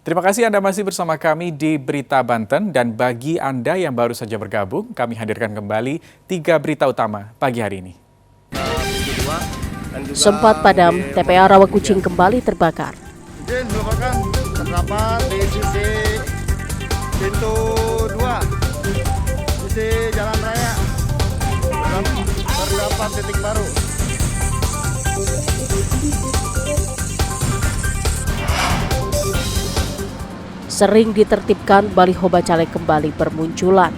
Terima kasih Anda masih bersama kami di Berita Banten, dan bagi Anda yang baru saja bergabung, kami hadirkan kembali 3 berita utama pagi hari ini. Sempat padam, TPA Rawakucing kembali terbakar. Izin merupakan terdapat di sisi pintu 2, sisi jalan raya, terdapat titik baru. Sering ditertibkan, baliho Bacalek kembali bermunculan.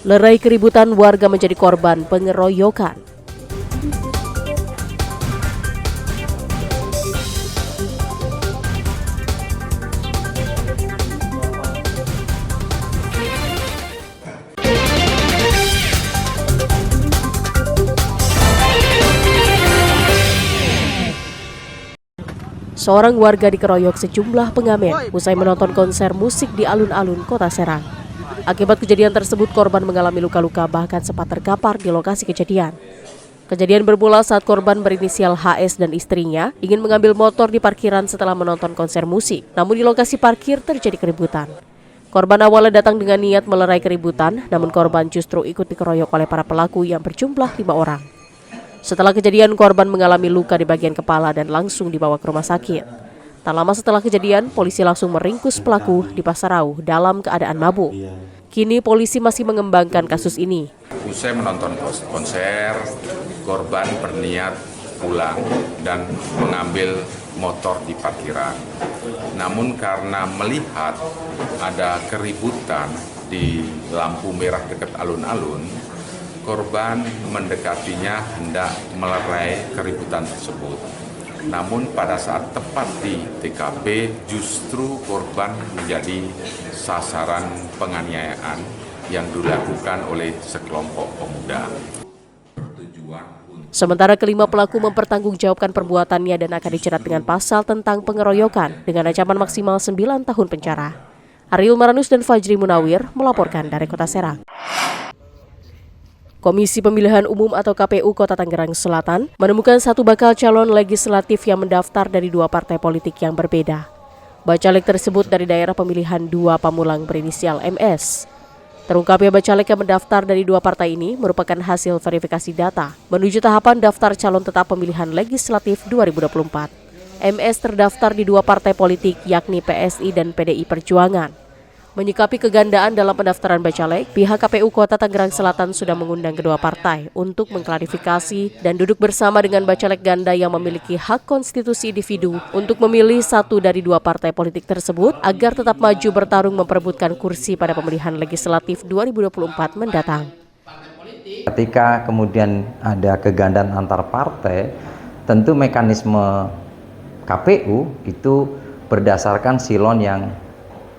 Lerai keributan, warga menjadi korban pengeroyokan. Seorang warga dikeroyok sejumlah pengamen usai menonton konser musik di alun-alun Kota Serang. Akibat kejadian tersebut, korban mengalami luka-luka bahkan sempat terkapar di lokasi kejadian. Kejadian bermula saat korban berinisial HS dan istrinya ingin mengambil motor di parkiran setelah menonton konser musik. Namun di lokasi parkir terjadi keributan. Korban awalnya datang dengan niat melerai keributan, namun korban justru ikut dikeroyok oleh para pelaku yang berjumlah 5 orang. Setelah kejadian, korban mengalami luka di bagian kepala dan langsung dibawa ke rumah sakit. Tak lama setelah kejadian, polisi langsung meringkus pelaku di Pasarau dalam keadaan mabuk. Kini polisi masih mengembangkan kasus ini. Usai menonton konser, korban berniat pulang dan mengambil motor di parkiran. Namun karena melihat ada keributan di lampu merah dekat alun-alun, korban mendekatinya hendak melerai keributan tersebut. Namun pada saat tepat di TKP, justru korban menjadi sasaran penganiayaan yang dilakukan oleh sekelompok pemuda. Sementara kelima pelaku mempertanggungjawabkan perbuatannya dan akan dijerat dengan pasal tentang pengeroyokan dengan ancaman maksimal 9 tahun penjara. Ariel Maranus dan Fajri Munawir melaporkan dari Kota Serang. Komisi Pemilihan Umum atau KPU Kota Tangerang Selatan menemukan satu bakal calon legislatif yang mendaftar dari 2 partai politik yang berbeda. Bacalek tersebut dari daerah pemilihan 2 Pamulang berinisial MS. Terungkapnya bacalek yang mendaftar dari 2 partai ini merupakan hasil verifikasi data menuju tahapan daftar calon tetap pemilihan legislatif 2024. MS terdaftar di 2 partai politik yakni PSI dan PDI Perjuangan. Menyikapi kegandaan dalam pendaftaran bacalek, pihak KPU Kota Tangerang Selatan sudah mengundang kedua partai untuk mengklarifikasi dan duduk bersama dengan bacalek ganda yang memiliki hak konstitusi individu untuk memilih satu dari 2 partai politik tersebut agar tetap maju bertarung memperebutkan kursi pada pemilihan legislatif 2024 mendatang. Ketika kemudian ada kegandaan antar partai, tentu mekanisme KPU itu berdasarkan silon yang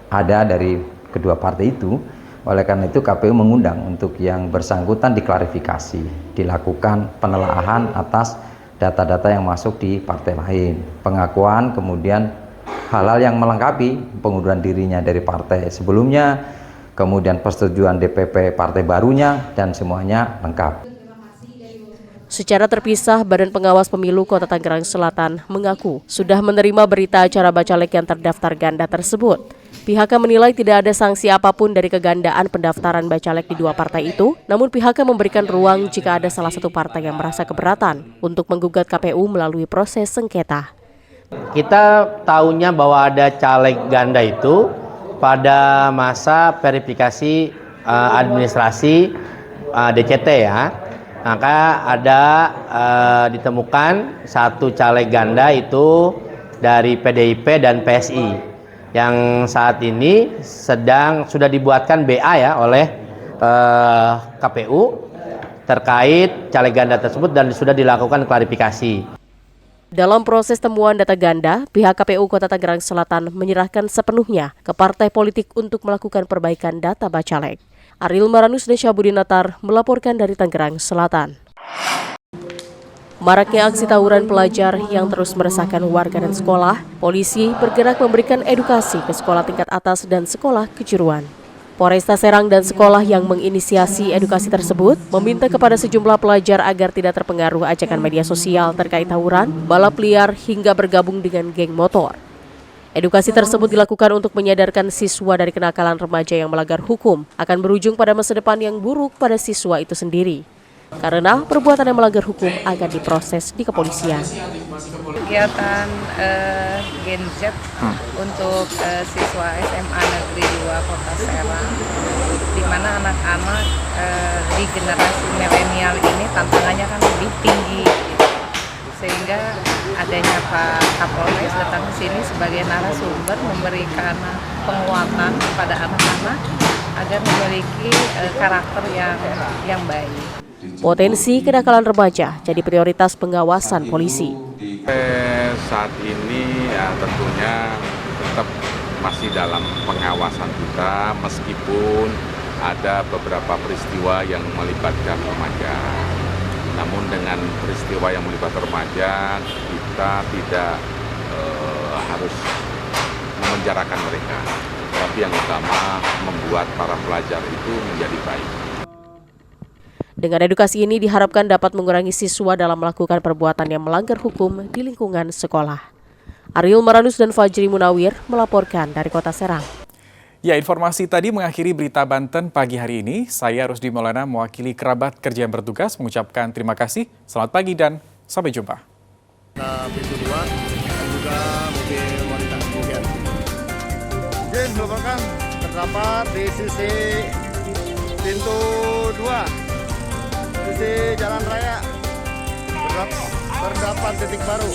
ada dari kedua partai itu. Oleh karena itu KPU mengundang untuk yang bersangkutan diklarifikasi, dilakukan penelaahan atas data-data yang masuk di partai lain, pengakuan, kemudian hal-hal yang melengkapi pengunduran dirinya dari partai sebelumnya, kemudian persetujuan DPP partai barunya, dan semuanya lengkap. Secara terpisah, Badan Pengawas Pemilu Kota Tangerang Selatan mengaku sudah menerima berita acara bacalek yang terdaftar ganda tersebut. Pihaknya menilai tidak ada sanksi apapun dari kegandaan pendaftaran bacalek di 2 partai itu, namun pihaknya memberikan ruang jika ada salah satu partai yang merasa keberatan untuk menggugat KPU melalui proses sengketa. Kita tahunya bahwa ada caleg ganda itu pada masa verifikasi administrasi DCT ya. Maka ada ditemukan satu caleg ganda itu dari PDIP dan PSI. Yang saat ini sudah dibuatkan BA ya oleh KPU terkait caleg ganda tersebut dan sudah dilakukan klarifikasi. Dalam proses temuan data ganda, pihak KPU Kota Tangerang Selatan menyerahkan sepenuhnya ke partai politik untuk melakukan perbaikan data bacalek. Ariel Maranus dan Syabudin Natar melaporkan dari Tangerang Selatan. Maraknya aksi tawuran pelajar yang terus meresahkan warga dan sekolah, polisi bergerak memberikan edukasi ke sekolah tingkat atas dan sekolah kejuruan. Polresta Serang dan sekolah yang menginisiasi edukasi tersebut meminta kepada sejumlah pelajar agar tidak terpengaruh ajakan media sosial terkait tawuran, balap liar, hingga bergabung dengan geng motor. Edukasi tersebut dilakukan untuk menyadarkan siswa dari kenakalan remaja yang melanggar hukum akan berujung pada masa depan yang buruk pada siswa itu sendiri. Karena perbuatan yang melanggar hukum akan diproses di kepolisian. Kegiatan Gen Z untuk siswa SMA Negeri 2 Kota Serang, di mana anak-anak di generasi milenial ini tantangannya kan lebih tinggi, gitu. Sehingga adanya Pak Kapolres datang ke sini sebagai narasumber memberikan penguatan kepada anak-anak agar memiliki karakter yang baik. Potensi kenakalan remaja jadi prioritas pengawasan polisi. Saat ini ya tentunya tetap masih dalam pengawasan kita meskipun ada beberapa peristiwa yang melibatkan remaja. Namun dengan peristiwa yang melibatkan remaja kita tidak harus memenjarakan mereka. Tapi yang utama membuat para pelajar itu menjadi baik. Dengan edukasi ini diharapkan dapat mengurangi siswa dalam melakukan perbuatan yang melanggar hukum di lingkungan sekolah. Ariel Maranus dan Fajri Munawir melaporkan dari Kota Serang. Ya, informasi tadi mengakhiri berita Banten pagi hari ini. Saya Rusdi Maulana mewakili kerabat kerja yang bertugas mengucapkan terima kasih. Selamat pagi dan sampai jumpa. Pintu 2 dan juga mobil wanita kemudian. Izin melaporkan terdapat di sisi pintu 2. Sisi jalan raya terdapat titik baru.